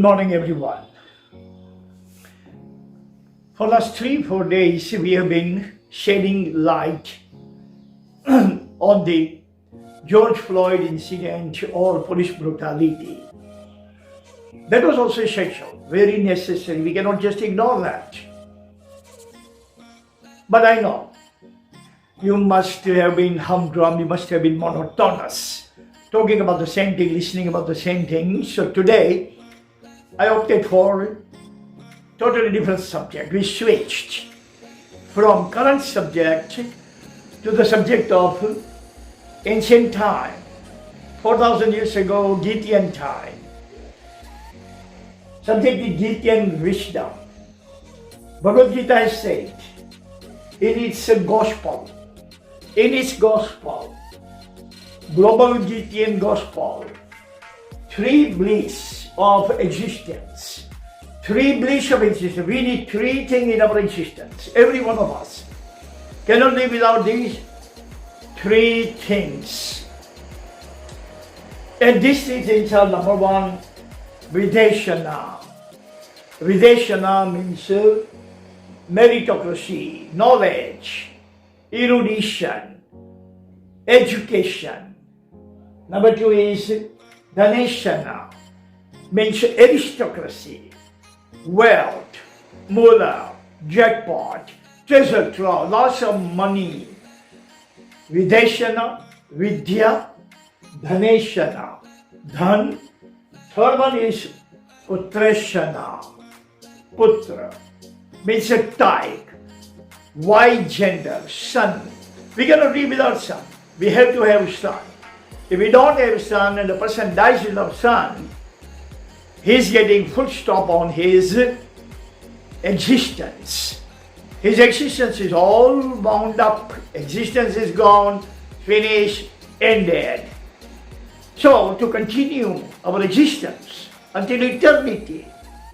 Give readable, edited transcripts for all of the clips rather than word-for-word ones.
morning, everyone. For last 3-4 days, we have been shedding light on the George Floyd incident or police brutality. That was also essential, very necessary. We cannot just ignore that. But I know you must have been humdrum, you must have been monotonous, talking about the same thing, listening about the same thing. So today, I opted for a totally different subject. We switched from current subject to the subject of ancient time, 4,000 years ago, Gitian time. Subject is Gitian wisdom. Bhagavad Gita has said, in its gospel, global Gitian gospel, three bliss of existence. We need three things in our existence. Every one of us cannot live without these three things. And this is inside number one, Rotational. Rotational means meritocracy, knowledge, erudition, education. Number two is Rotational, means aristocracy, wealth, moolah, jackpot, treasure trove, lots of money. Videshana, vidya, dhaneshana, dhan. Third one is putreshana, putra, means a type, Y gender, son. We cannot live without son. We have to have son. If we don't have son and the person dies without son, he's getting full stop on his existence. His existence is all bound up. Existence is gone, finished, ended. So, to continue our existence until eternity,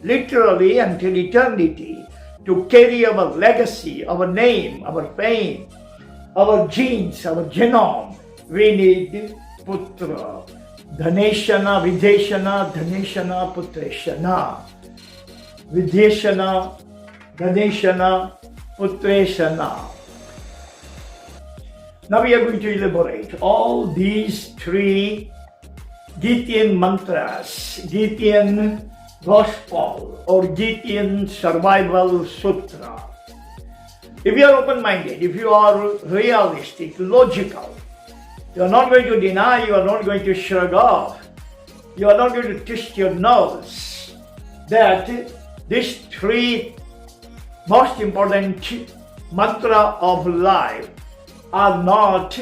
literally until eternity, to carry our legacy, our name, our fame, our genes, our genome, we need putra. Dhaneshana, Videshana, Dhaneshana, Putreshana. Videshana, Dhaneshana, Putreshana. Now we are going to elaborate all these three Gitian mantras, Gitian gospel or Gitian survival sutra. If you are open-minded, if you are realistic, logical, you are not going to deny, you are not going to shrug off, you are not going to twist your nose that these three most important mantra of life are not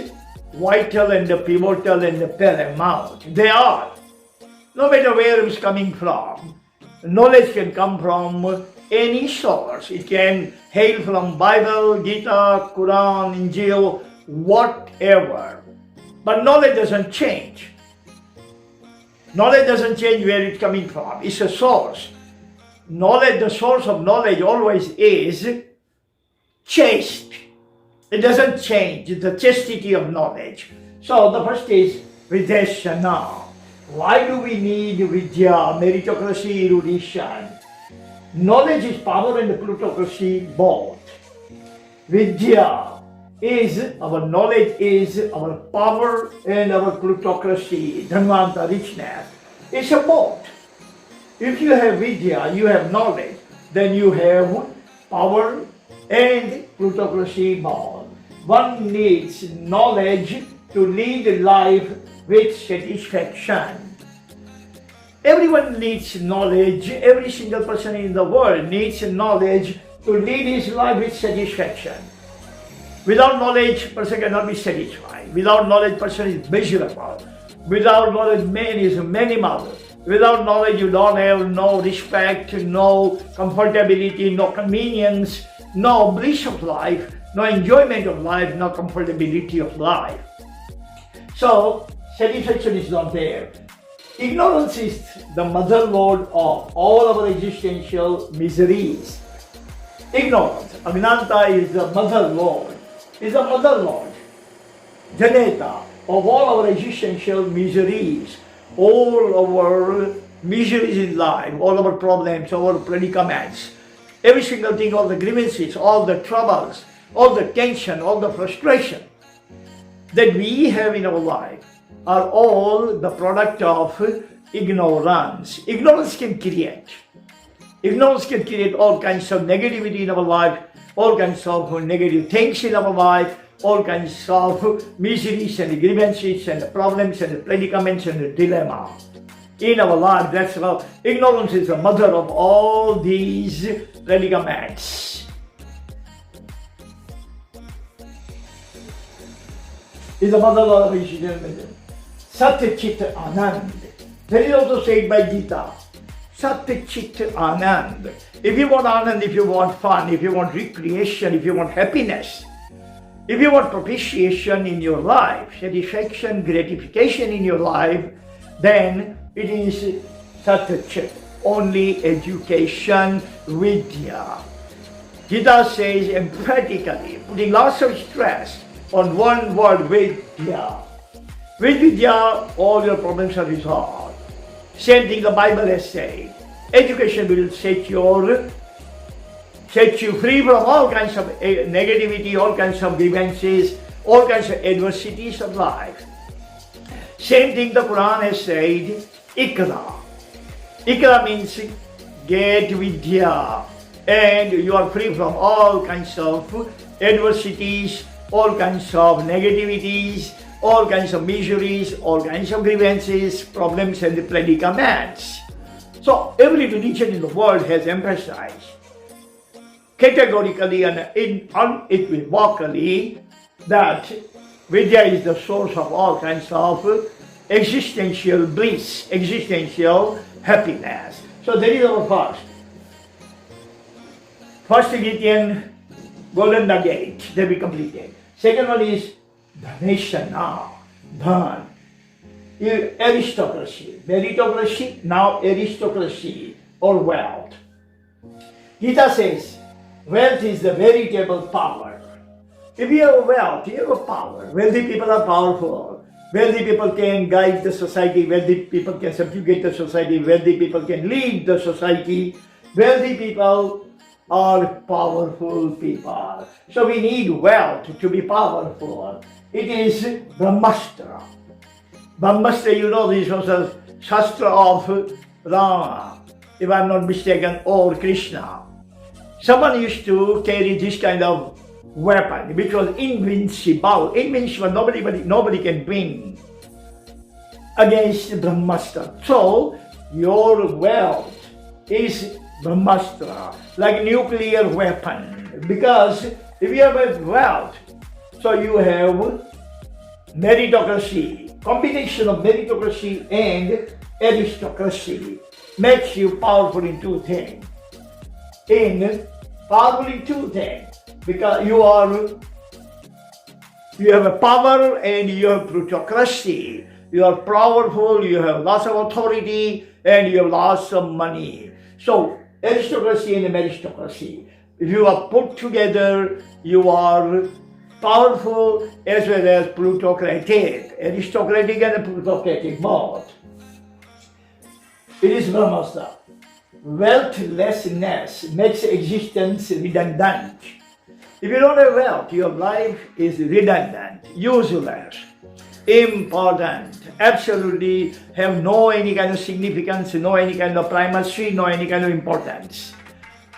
vital and pivotal and paramount. They are. No matter where it's coming from, knowledge can come from any source. It can hail from Bible, Gita, Quran, Injil, whatever. But knowledge doesn't change. Knowledge doesn't change where it's coming from. It's a source. Knowledge, the source of knowledge always is chaste. It doesn't change. It's the chastity of knowledge. So the first is Videshana. Why do we need vidya, meritocracy, erudition? Knowledge is power and plutocracy both. Vidya is, our knowledge is our power and our plutocracy, dhanvanta, richness. It's a both. If you have vidya, you have knowledge, then you have power and plutocracy both. One needs knowledge to lead life with satisfaction. Everyone needs knowledge. Every single person in the world needs knowledge to lead his life with satisfaction. Without knowledge, person cannot be satisfied. Without knowledge, person is miserable. Without knowledge, man is minimal. Without knowledge, you don't have no respect, no comfortability, no convenience, no bliss of life, no enjoyment of life, no comfortability of life. So, satisfaction is not there. Ignorance is the motherlode of all our existential miseries. Ignorance, Agnanta is the motherlode, Janeta of all our existential miseries, all our miseries in life, all our problems, our predicaments, every single thing, all the grievances, all the troubles, all the tension, all the frustration that we have in our life are all the product of ignorance. Ignorance can create all kinds of negativity in our life, all kinds of negative things in our life, all kinds of miseries and grievances and problems and predicaments and dilemma in our life. That's how ignorance is the mother of all these predicaments. Is the mother of Sat Chit Anand. That is also said by Gita. Sat Chit Anand. If you want Anand, if you want fun, if you want recreation, if you want happiness, if you want propitiation in your life, satisfaction, gratification in your life, then it is Sat Chit, only education, Vidya. Gita says emphatically, putting lots of stress on one word, Vidya. With Vidya, all your problems are resolved. Same thing the Bible has said. Education will set you free from all kinds of negativity, all kinds of grievances, all kinds of adversities of life. Same thing the Quran has said, Ikra. Ikra means get Vidya, and you are free from all kinds of adversities, all kinds of negativities, all kinds of miseries, all kinds of grievances, problems and predicaments. So every religion in the world has emphasized categorically and unequivocally that Vidya is the source of all kinds of existential bliss, existential happiness. So that is our first Gitian golden nugget that we completed. Second one is Dhaneshana, Dhan, aristocracy, meritocracy, now aristocracy or wealth. Gita says, wealth is the veritable power. If you have wealth, you have a power. Wealthy people are powerful. Wealthy people can guide the society. Wealthy people can subjugate the society. Wealthy people can lead the society. Wealthy people are powerful people. So we need wealth to be powerful. It is Brahmastra. Brahmastra, you know, this was a Shastra of Rama, if I'm not mistaken, or Krishna. Someone used to carry this kind of weapon, which was invincible. Invincible, nobody can win against Brahmastra. So, your wealth is Brahmastra, like nuclear weapon. Because if you have wealth, so you have meritocracy. Combination of meritocracy and aristocracy makes you powerful in two things. Because you have a power and you have plutocracy. You are powerful, you have lots of authority, and you have lots of money. So, aristocracy and meritocracy. If you are put together, you are powerful as well as plutocratic. Aristocratic and plutocratic both. It is Brahmastra. Wealthlessness makes existence redundant. If you don't have wealth, your life is redundant, useless, important, absolutely have no any kind of significance, no any kind of primacy, no any kind of importance.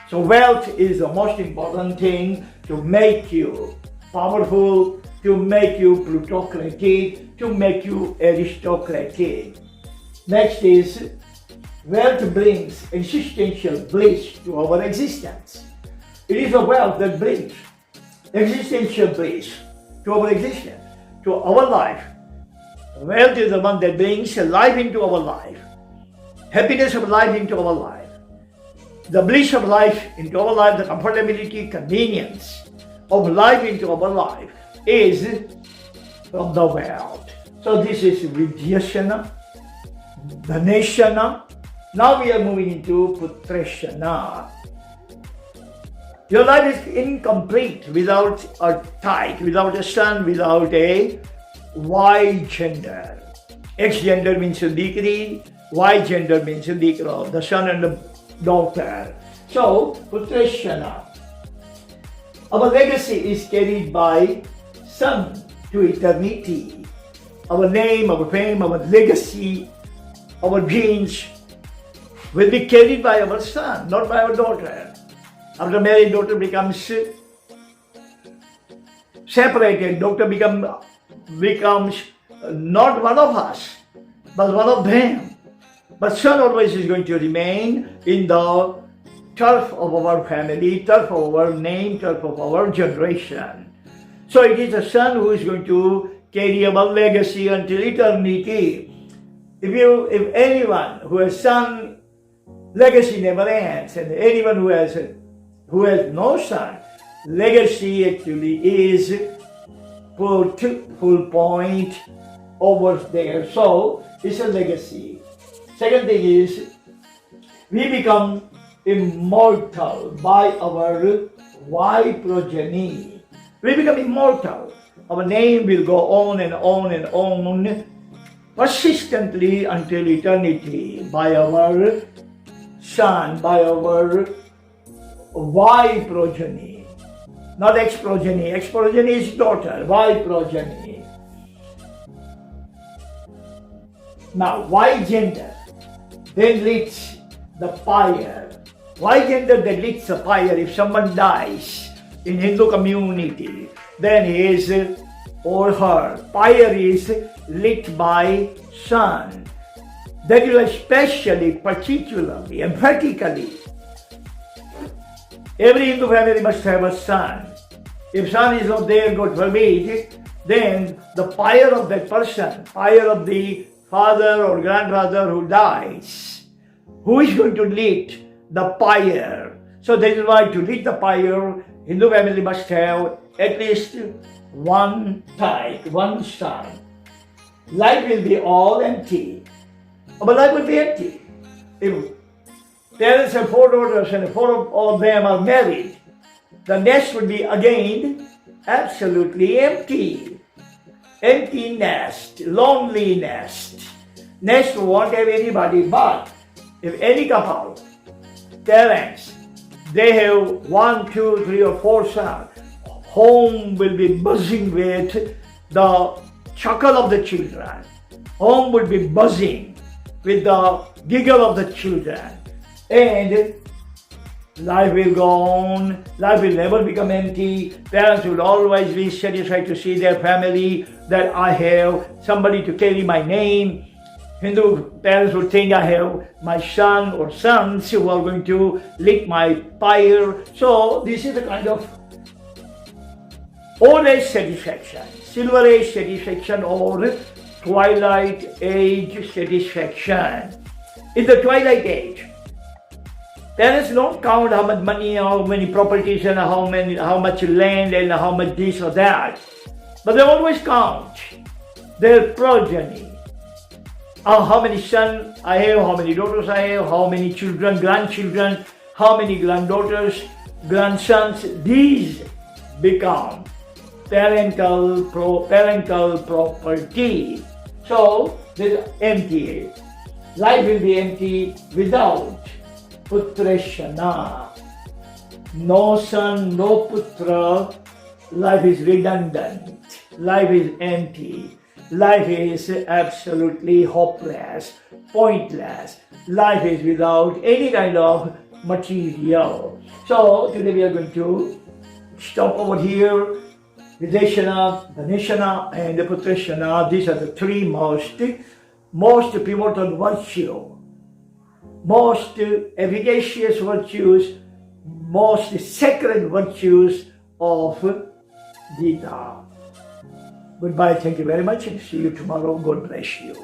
So wealth is the most important thing to make you powerful, to make you plutocratic, to make you aristocratic. Next is, wealth brings existential bliss to our existence. It is the wealth that brings existential bliss to our existence, to our life. Wealth is the one that brings life into our life, happiness of life into our life, the bliss of life into our life, the comfortability, convenience of life into our life is from the wealth. So this is Vidyashana, Dhaneshana. Now we are moving into Putreshana. Your life is incomplete without a type, without a son, without a Y gender. X gender means a degree, Y gender means the son and the daughter. So, Putreshana. Our legacy is carried by son to eternity. Our name, our fame, our legacy, our genes will be carried by our son, not by our daughter. After married, daughter becomes separated. Daughter becomes not one of us, but one of them. But son always is going to remain in the turf of our family, turf of our name, turf of our generation. So it is the son who is going to carry our legacy until eternity. If anyone who has son, legacy never ends, and anyone who has no son, legacy actually is put full point over there. So it's a legacy. Second thing is we become immortal by our Y progeny. We become immortal. Our name will go on and on and on persistently until eternity by our son, by our Y progeny. Not X progeny. X progeny is daughter, Y progeny. Now, Y gender then leads the pyre. Y gender that leads the pyre. If someone dies in Hindu community, then his or her pyre is lit by son. That is especially, particularly, emphatically. Every Hindu family must have a son. If son is not there, God forbid, then the pyre of that person, pyre of the father or grandfather who dies, who is going to lit the pyre? So that is why to lit the pyre, Hindu family must have at least one child, one son. Life will be all empty. But life will be empty. If parents have 4 daughters and 4 of them are married, the nest will be again absolutely empty. Empty nest, lonely nest. Nest won't have anybody, but if any couple, parents, they have 1, 2, 3 or 4 sons, home will be buzzing with the chuckle of the children. Home will be buzzing with the giggle of the children. And life will go on. Life will never become empty. Parents will always be satisfied to see their family, that I have somebody to carry my name. Hindu parents would think I have my son or sons who are going to lit my pyre. So this is a kind of old age satisfaction, silver age satisfaction, or twilight age satisfaction. In the twilight age, parents don't count how much money, how many properties, and how much land, and how much this or that. But they always count their progeny. How many sons I have, how many daughters I have, how many children, grandchildren, how many granddaughters, grandsons. These become parental property. So there's empty. Life will be empty without Putreshana. No son, no putra. Life is redundant. Life is empty. Life is absolutely hopeless, pointless. Life is without any kind of material. So today we are going to stop over here. Videshana, Dhaneshana, and the Putreshana. These are the 3 most pivotal virtues, most efficacious virtues, most sacred virtues of Gita. Goodbye, thank you very much, and see you tomorrow. God bless you.